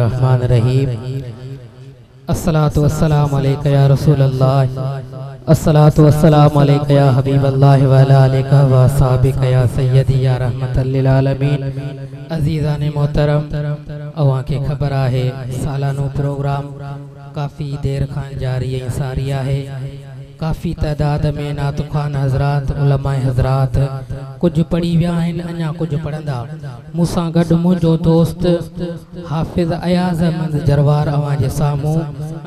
बिस्मिल्लाहिर्रहमानिर्रहीम। अस्सलातु वस्सलामु अलैका या रसूलल्लाह, अस्सलातु वस्सलामु अलैका या हबीबल्लाह व अला आलिका व असहाबिका या सय्यदी या रहमतल लिल आलमीन। अजीज़ान मोहतरम, अवां के खबर है सालानो प्रोग्राम काफ़ी देर खां जारी सारिया है। काफ़ी तादाद में नातुखान हजरात, उलमाए हजरात कुछ पढ़ी विया आहिनि, अञा कुछ पढ़ंदा। मूसां गॾु मुंहिंजो दोस्त हाफ़िज़ अयाज़ अहमद जरवार अवां जे साम्हूं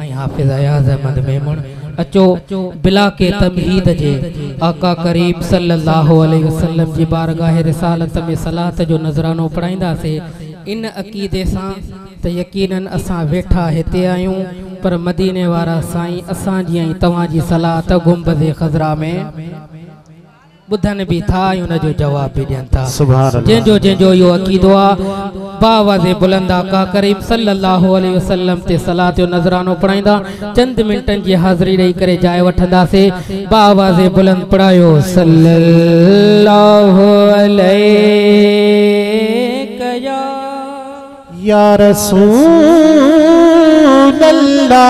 ऐं हाफ़िज़ अयाज़ अहमद मेमण। अचो बिला के तमहीद जे आका करीम सल्लल्लाहु अलैहि वसल्लम जी बारगाह रिसालत में सलात जो नज़रानो पढ़ाईंदासीं। इन अक़ीदे सां त यकीनन असां वेठा हिते आहियूं, पर मदीने वारा साईं असां जी ऐं तव्हां जी सलात गुंबदे ख़ज़रा में बुधन भी था, उन जो जवाब भी ॾियनि था। जंहिंजो जंहिंजो इहो अक़ीदो आहे बावाज़े बुलंद आका करीम सल्लल्लाहु अलैहि वसल्लम ते सलात जो नज़रानो पढ़ाईंदा। चंद मिंटन जी हाज़िरी ॾेई करे जाइ वठंदासीं। बावाज़े बुलंद पढ़ायो सल्लल्लाहु अलैहि या रसूल अल्लाह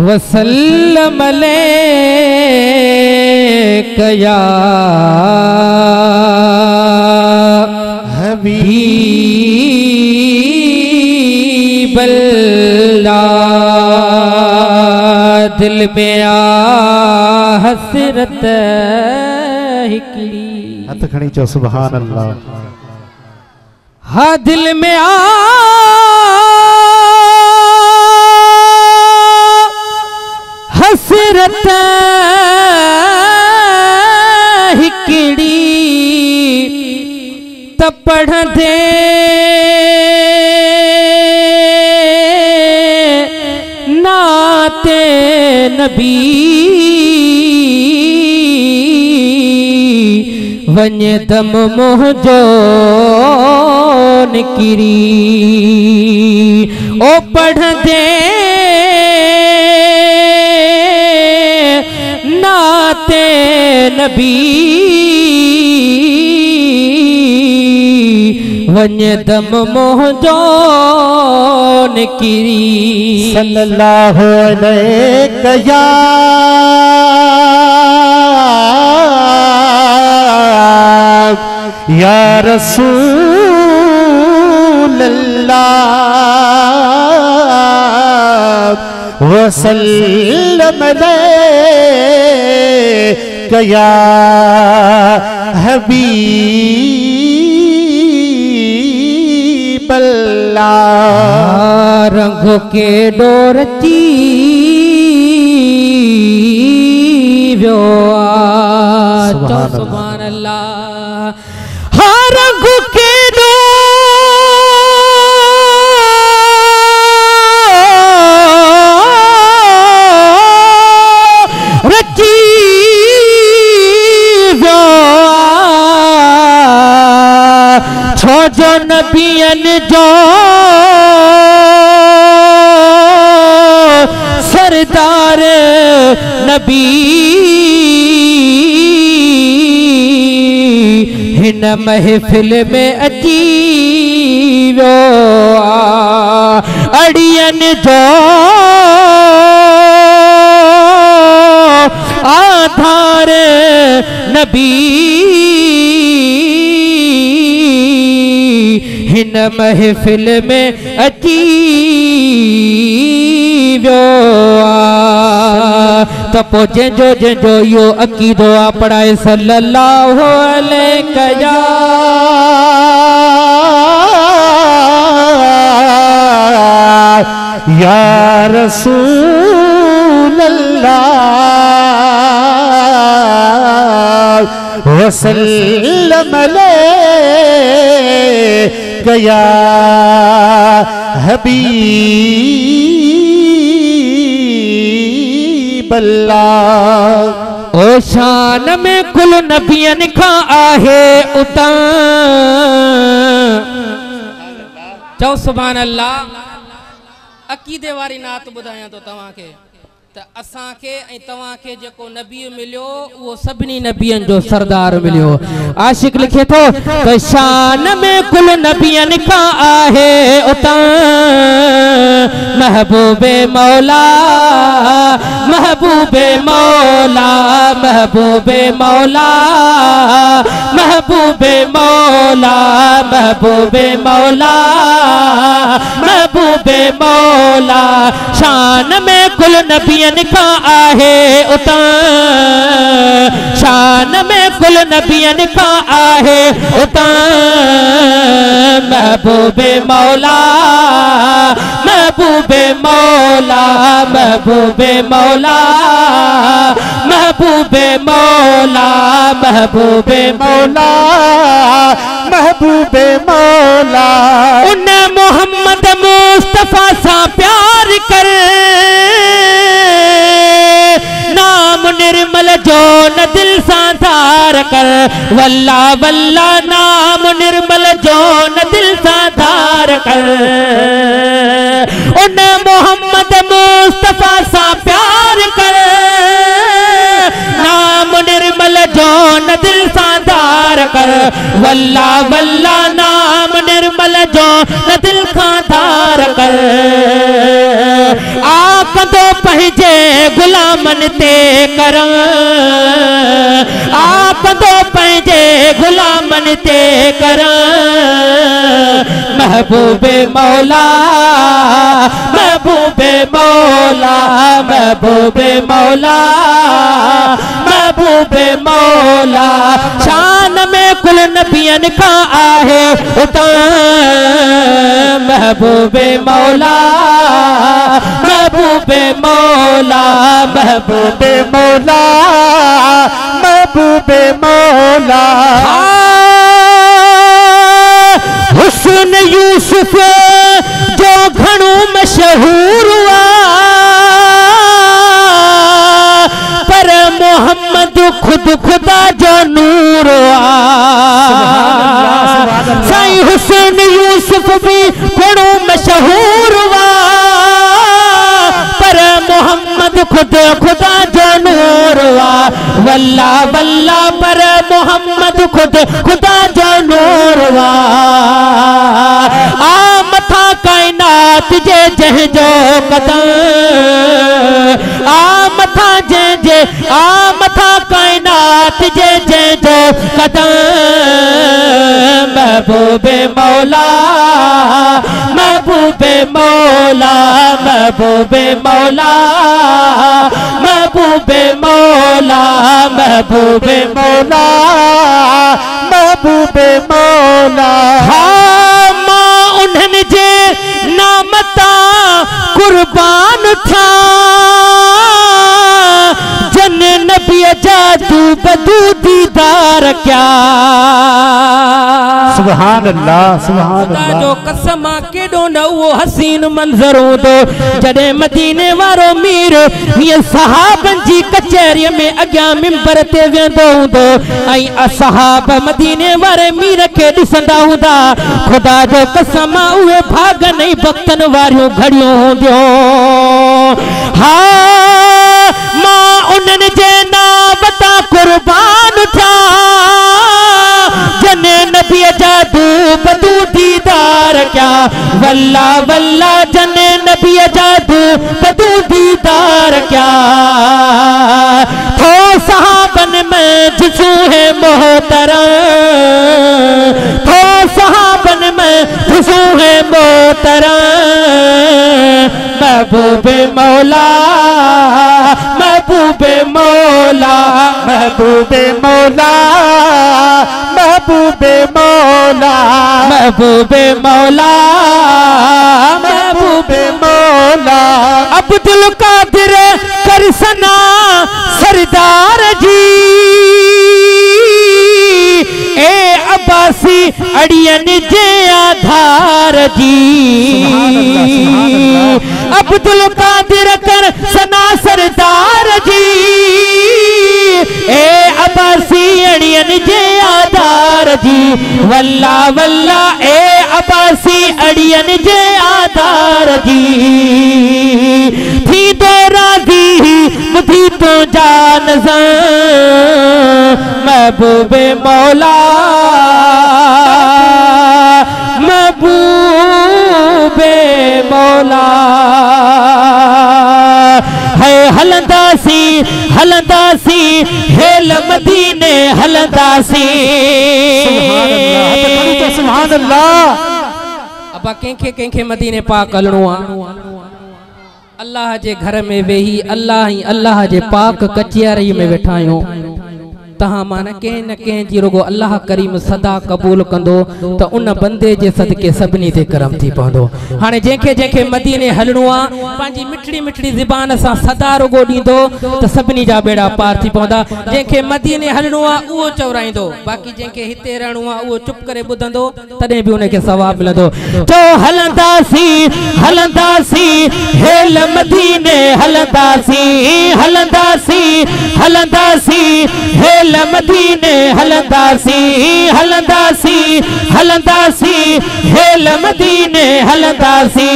वसल्लम अलैका या हबीबल्लाह। दिल में आ हसरत हिकड़ी, हथ खणी चो सुभान अल्लाह। हा दिल में आ हसरत हिकड़ी, त पढ़ंदे नाते नबी वञे दम मोहजो निकिरी। ओ पढ़ंदे नाते नबी वञे दम मोहजो निकिरी। सल्लल्लाहु अलैहि या रसूल अल्लाह वसल्लम अलैका या हबीबल्लाह। रंग के डोरची व्यो सुभान अल्लाह। रंग के रची छोजो नबियन जो सरदार नबी हिन महफिल में अची वो अड़ियन जो आधार नबी हिन महफिल में अची वो। त पोइ जंहिंजो जंहिंजो इहो अक़ीदो आहे पढ़ाए सल्लल्लाहु अलैका या रसूल अल्लाह वसल्लम अलैका या हबीबल्लाह। ओ शान में कुल नबियन खां आहे उतां, चओ सुभान अल्लाह। अक़ीदे वारी नात ॿुधायां तो तव्हां खे त असां के तवां के जेको नबी मिलियो वो सभिनी नबियन जो सरदार मिलियो। आशिक लिखे तो शान में कुल नबियन का आहे उता महबूबे मौला महबूबे मौला महबूबे मौला महबूबे मौला महबूबे मौला महबूबे मौला शान में कुल नबियन का आहे उता शान में कुल नबियन का आहे उता महबूबे मौला महबूबे मौला महबूबे मौला महबूबे मौला महबूबे मौला महबूबे मौला उन मोहम्मद मुस्तफा सा प्यार कर नाम निर्मल जो न दिल सा धार कर वल्ला वल्ला नाम निर्मल जो न दिल सा धार कर उन मोहम्मद मुस्तफा सा प्यार कर नाम निर्मल जो न दिल सा धार कर वल्ला वल्ला नाम निर्मल जो न दिल का धार कर आकदो पहुंचे गुलामन ते कर आकदो पहुंचे गुलामन ते कर महबूबे मौला महबूबे मौला महबूबे मौला महबूबे मौला शान में कुल नबियन का आहे उता महबूबे मौला महबूबे मौला महबूबे मौला महबूबे मौला हुस्न यूसुफ जो घणो मशहूर हुआ पर मोहम्मद खुद खुदा जो नूर हुआ साईं हुस्न यूसुफ भी घणो मशहूर हुआ पर मोहम्मद खुद खुदा जो नूर हुआ वल्ला वल्ला पर मोहम्मद खुद खुदा जो नूर हुआ आ मथा कायनात जे जह जो कदम आ मथा जे जे आ मथा कायनात जे जे जो कदम महबूबे मौला महबूबे मौला महबूबे मौला महबूबे मौला महबूबे मौला महबूबे मौला हाँ मां उन्हनि जे नाम ता कुर्बान था जन नबी जादू बदू दीदार क्या सुभान अल्लाह सुभान अल्लाह जो कसम केडो न वो हसीन मंजरो दो जडे मदीने वारो मीर ये सहाबन जी कचहरी में अग्या मिंबर ते वेंदो हुंदो आई असहाब मदीने वारे मीर के दिसंदा हुंदा खुदा जो कसम उहे भाग नहीं भक्तन वारियूं घड़ियूं हुंदियो हाँ मां उन्हनि जे नाम ता कुर्बान था जने नबी जादू बदू दीदार क्या वल्ला वल्ला जने नबी जादू बदू दीदार क्या थो सहाबन में जुजू है मोहतरम थो सहाबन में जुजू है मोहतरम महबूबे मौला महबूबे मौला महबूबे मौला महबूबे मौला महबूबे मौला महबूबे मौला अब्दुल कादिर करसना सरदार जी ए अब्बासी अड़ियन जे आधार जी अब्दुल कादिर करसना सरदार जी ए अब्बासी अड़ियन जे आधार जी वल्ला वल्ला ए अबासी अड़ियन जे आधार जी थी तो राजी मुझी तो जान महबूबे मौला महबूबे मौला है हलंदासी हलंदासी हेल मदीने हलंदासी सुभान अल्लाह। अबा कंखे कंखे मदीने पाक हलणो आ अल्लाह जे घर में वेही अल्लाह जे पाक कचहरी में वेठा आहियूं तहां मान के जी रुगो अल्लाह करीम सदा कबूल कंदो तो उन बंदे जे सदके सबनी ते करम थी पवंदो। हाने जेके जेके मदीने हलणो आ पांजी मिठड़ी मिठड़ी ज़बान सा सदा रुगो दींदो तो सबनी जा बेड़ा पार थी पवंदा। जेके मदीने हलणो आ उहो चवराइंदो बाकी जेके हिते रहणो आ उहो चुप करे बुधंदो तदे भी उनके सवाब मिलंदो। तो हलंदासी हलंदासी हेल मदीने हलंदासी हलंदासी हलंदासी हेल मदीने हलंदासी हलंदासी हलंदासी हेल मदीने हलंदासी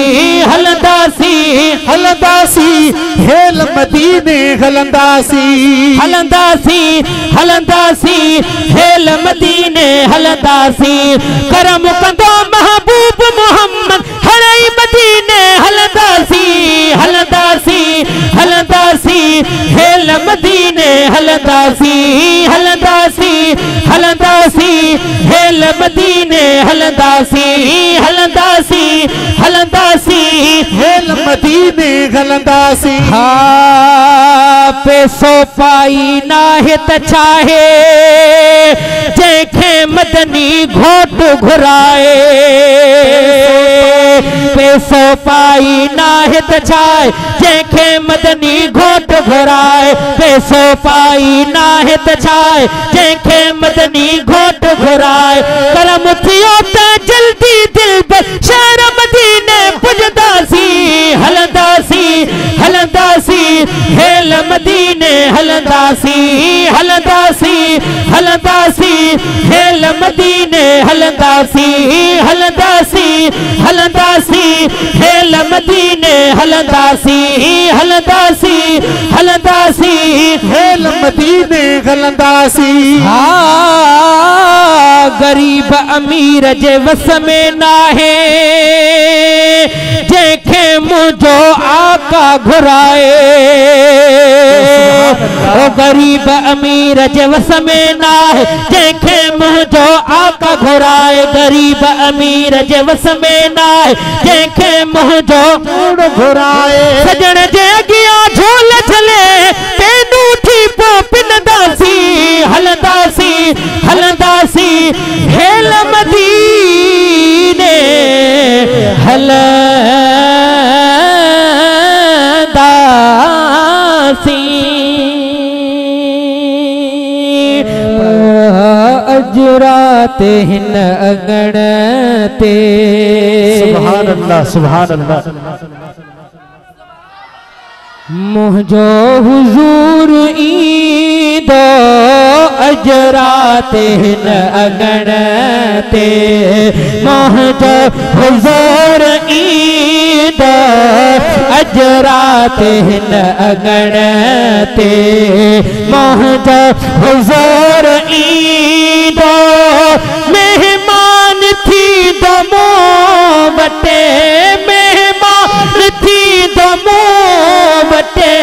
हलंदासी हलंदासी हेल मदीने हलंदासी हलंदासी हलंदासी हेल मदीने हलंदासी करम कंदो महबूब मोहम्मद हरई मदीने हलंदासी हलंदासी हलंदासी हेल मदीने हलंदासी हलंदासी हलंदासी हेल मदीने हलंदासी हलंदासी हलंदासी हेल मदीने हलंदासी। हाँ पैसो पाई नाहे त चाहे जंहिंखे मदनी घोट घुराए पैसो पाई नाहे त चाहे जंहिंखे मदनी घोट घुराए पैसो पाई नाहे त चाहे जंहिंखे मदनी घोट घुराए करम थियो त जल्दी दिल बस शहर मदीने पुजदासी हलंदासी हलंदासी हेल मदीने हलंदासी हलंदासी हलंदासी हेल मदीने हलंदासी हलंदासी हलंदासी हेल मदीने हलंदासी हलंदासी हलंदासी हेल मदीने हलंदासी। हाँ गरीब अमीर जे वस में नाहे जंहिंखे मुझो आका घुराए ओ गरीब अमीर जे वस में नाहे जंहिंखे मुझो आका घुराए गरीब अमीर जे वस में नाहे जंहिंखे मुझो घुराए सजण जे अॻियां झोल झले तेनू थी पो पिनदासी हलंदासी हलंदासी हेल मदीने हलंदासी अजरात हिन अगण ते सुभान अल्लाह सुभान अल्लाह। मुझो हुजूर ईदो अजरात हिन अगण ते मुझो हुजूर ईदो अजरात हिन अगण ते मुझो हुजूर ईदो मेहमान थी दो मो वटे मेहमान थी दो मो वटे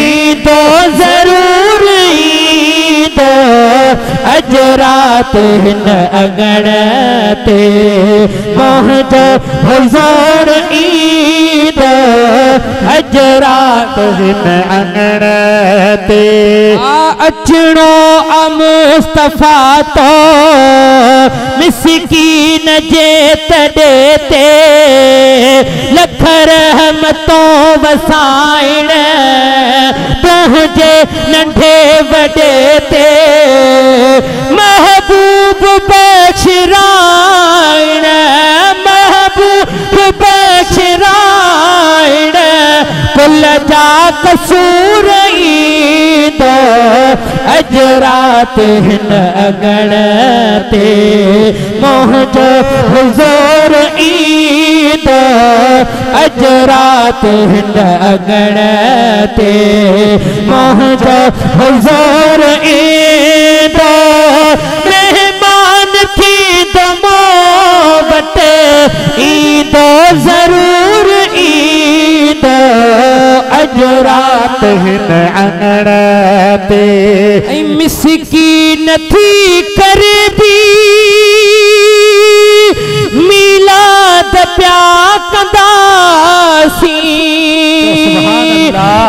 ईदो जरूर ईदो अजरात हिन अगण ते मुझो हुजूर ईदो अजरात हिन अगण ते अचणो मुस्तफा तो मिसकीन जे तड़े ते लख रहमतों वसाइण तुझे नंढे वडे ते महबूब बख्शराइण महबूब बख्शराइण कुल जा कसूर ईद अजरात हिन अगण ते मोहजो हुजूर ईद अजरात हिन अगण ते मोहजो हुजूर ईद मेहमान थी दमो बटे ईद जरूर ईद अजरात हिन अगण ते मिसकीन थी करबी मिलाद प्या कंदासी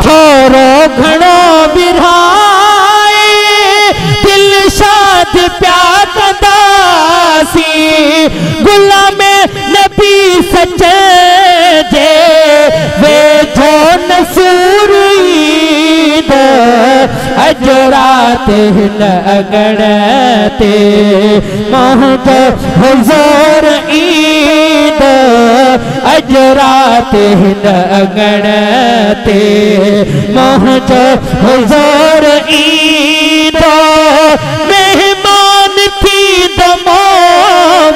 थोरो घणो बिराए दिल शाद प्या कंदासी गुलाम नबी सच्चे जे वेठो नसूर ईद अजरात हिन अगण ते मोहजो हुजूर ईद अजरात हिन अगण ते मोहजो हुजूर ईद मेहमान थी दमो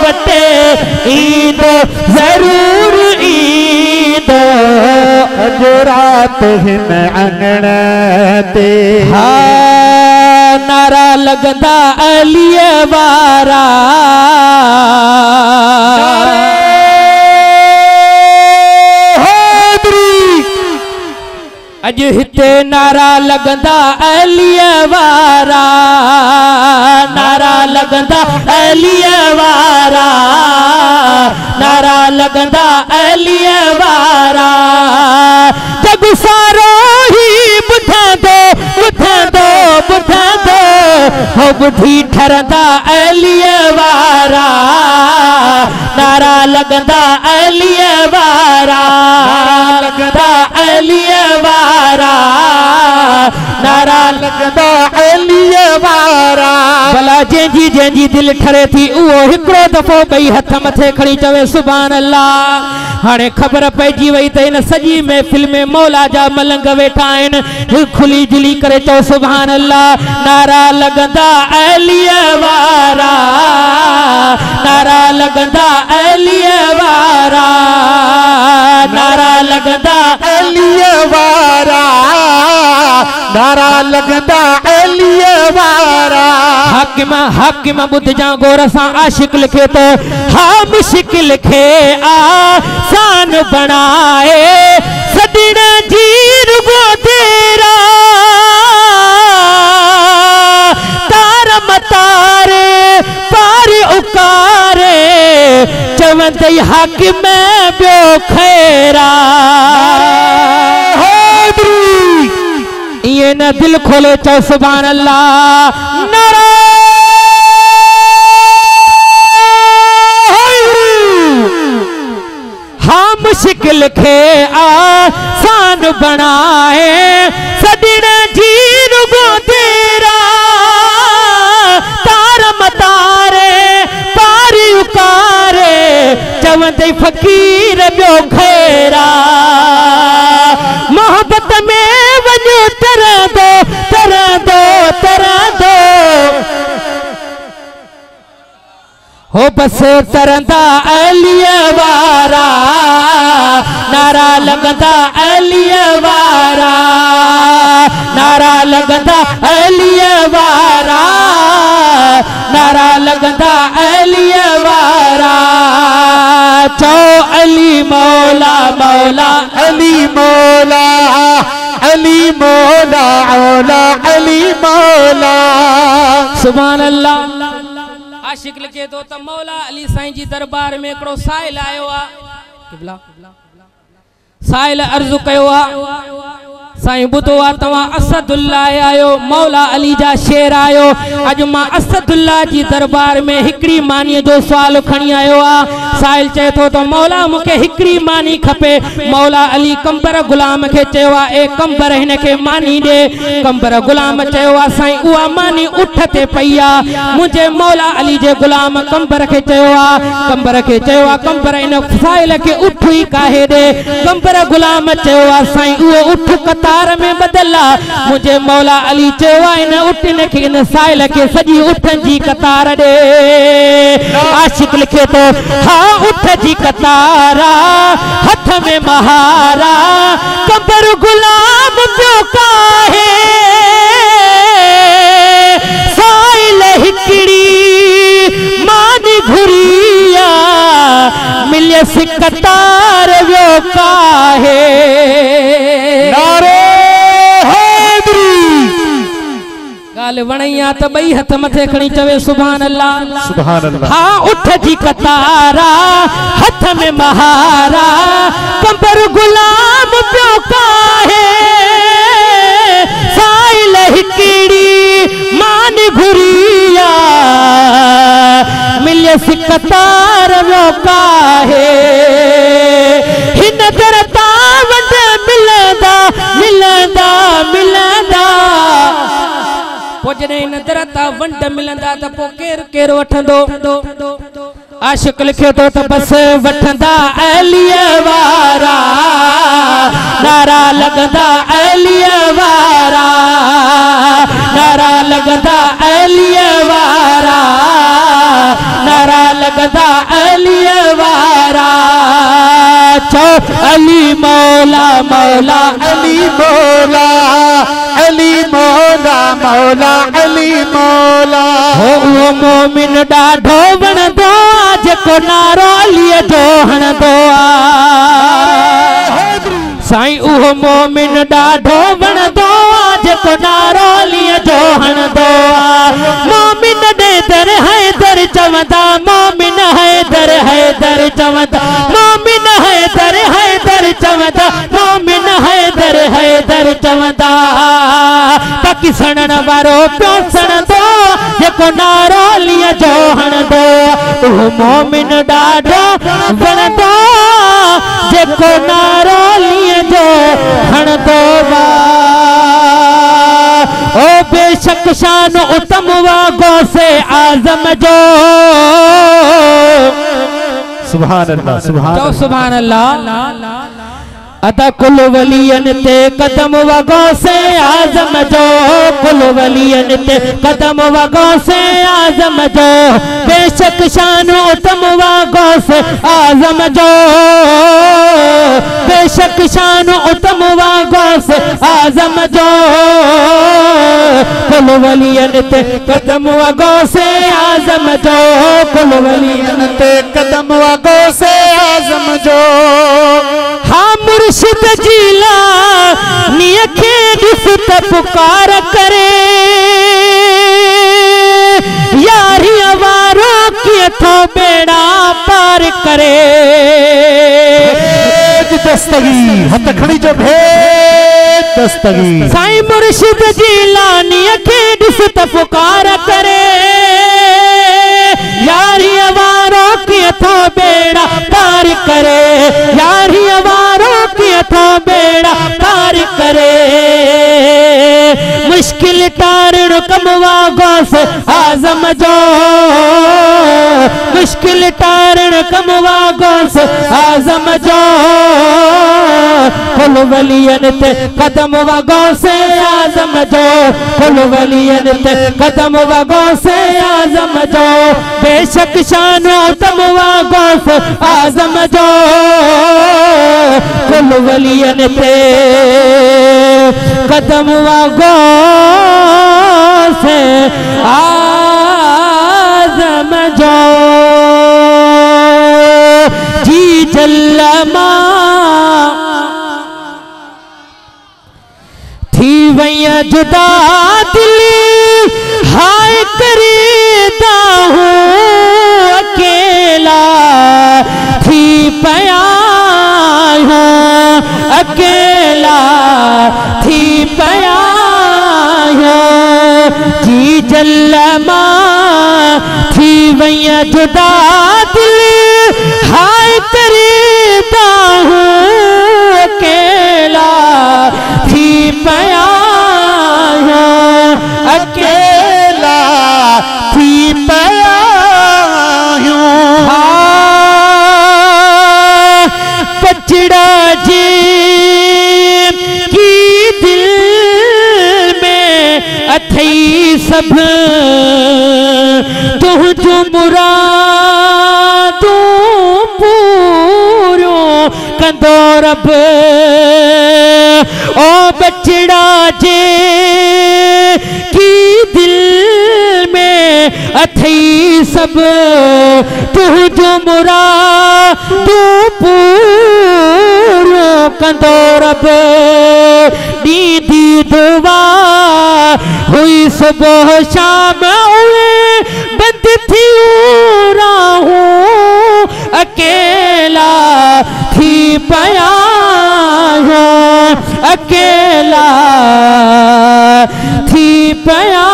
वटे ईद जरूर ईद अजरात हिन अगण ते नारा लगदा अली वारा अज हिते नारा लगदा अली वारा नारा लगदा अली वारा नारा लगदा अली वारा जग सारो ही बुधा दो हो बुधी ठरदा अली वारा नारा लगदा अली वारा लगदा अली वारा नारा लगदा अली वारा भला जंहिंजी दिल ठरे थी उहो हिकिड़ो दफ़ो ॿई हथ मथे खणी चवे सुभान अल्लाह। हाणे ख़बर पइजी वई त हिन सॼी महफ़िल में मौला जा मलंग वेठा आहिनि खुली जुली करे चओ सुभान अल्लाह। नारा लगदा अली वारा नारा लगदा अली वारा नारा लगदा अली वारा नारा लगदा अली वारा हाकिम बुध जा गोर सां आशिक लिखे तो हा मुश्किल खे आसान बनाए सदन जी रुगो तेरा तार मतारे पार उकारे चवंद हाकिम बियो खैरा ये न दिल खोले चौ सुभान अल्लाह। नारा हाँ मुश्किल खे आसान बनाए सदन जी रुगो तेरा तार मतारे पार उकारे चवंद फकीर बियो खैरा मोहब्बत में वञो तरंदो हो बस तरंदा अली वारा नारा लगदा अली वारा नारा लगदा अली वारा नारा लगदा अली वारा चो अली मौला मौला अली मौला अली मौला औला अली मौला सुभान अल्लाह। आशिक लिखे तो त मौला अली साईं जी दरबार में एकड़ो साइल आयो आ किबला साइल अर्ज़ कयो आ साईं बुधो आ तवा असदुल्लाह आयो मौला अली जा शेर आयो अज मां असदुल्लाह जी दरबार में हिकड़ी मानी जो सवाल खणी आयो आ साहिल चए थो तो मौला मूंखे हिकिड़ी मानी खपे। मौला अली कंबर गुलाम खे चयो ए कंबर हिन खे मानी दे। कंबर गुलाम चयो साईं उहा मानी उठ ते पई आ। मुंहिंजे मौला अली जे गुलाम कंबर खे चयो कंबर खे चयो कंबर इन साहिल खे उठ ई काहे दे। कंबर गुलाम चयो साईं उहो उठ कतार में बदल आ। मुंहिंजे मौला अली चयो इन उठ इन खे इन साहिल खे सॼी उठनि जी कतार दे। आशिक लिखे तो हाँ उठ जी कतारा हथ में महारा कंबर गुलाम पियो काहे। साहिल हिकिड़ी मानी घुरिया मिलियस कतार वियो काहे। नारे हैदरी गाल वणैया त ॿई हथ मथे खणी चवे सुभान अल्लाह सुभान अल्लाह। हाँ उठ जी कतारा हथ में महारा कंबर गुलाम पियो काहे। साहिल हिकिड़ी मान घुरिया मिलियस कतार वियो काहे। हिन दर तां वंड मिलंदा मिलंदा मिलंदा पोइ जॾहिं इन दर तां वंड मिलंदा त पोइ केरु केरु वठंदो। आशिक लिखे तो त बस वठंदा अलीअ वारा नारा लॻंदा अलीअ वारा नारा लॻंदा अलीअ वारा नारा लॻंदा अलीअ वारा। चो अली मौला मौला अली मौला अली मौला मौला अली मौला। हो उहो मोमिन ॾाढो वणंदो आ जेको नारो अलीअ जो हणंदो आ। साईं उहो मोमिन ॾाढो वणंदो आ जेको नारो अलीअ जो हणंदो आ। मोमिन ॾे दर हैदर चवंदा मोमिन हैदर हैदर चवंदा मोमिन हैदर हैदर चवंदा मोमिन हैदर हैदर चवंदा। बाक़ी सणण वारो पियो सणंदो जेको नारो अलीअ जो हणंदो। उहो मोमिन ॾाढो वणंदो जेको नारो अलीअ जो हणंदो बा। ओ बेशक शान उत्तम वा गौसे आजम जो। सुभान अल्लाह सुभान अल्लाह। अदा कुल वलियन ते कदम वगो से आजम जो कुल वलियन ते कदम वगो से आजम जो। बेशक शान उत्तम वगो से आजम जो बेशक शान उत्तम वगो से आजम जो। कुल वलियन ते कदम वगो से आजम जो कुल वलियन ते कदम वगो से आजम जो। हाँ मुर्शिद जीला निय खे ॾिस त पुकार करे यारी वारो कीअं थो बेड़ा पार करे। दस्तगीर हथ खणी जो भेद दस्तगीर। साईं मुर्शिद जीला निय खे ॾिस त पुकार करे यारी वारो कीअं थो बेड़ा पार करे यारी वारो कीअं थो बेड़ा पार करे। मुश्किल टारण कम वागो से आजम जो मुश्किल टारण कम वागो से आजम जो। कुल वलियन ते कदम वगो से आजम जो कुल वलियन ते कदम वगो से आजम जो। बेशक शानो तम वगो से आजम जो कुल वलियन ते कदम वगो से आजम जो। जी जल्लमा थी वैया जुदा दिल हाय करीदा हूँ अकेला थी पया हूँ अकेला थी पया हूँ। जी जल्लमा थी वैया जुदा दिल रब ओ बचड़ा जे की दिल में अथई सब तू जो मुरा तू पूरो कंदो रब दी दुआ हुई सुबह शाम बंद थी राहूं अकेला थी पया अकेला थी पया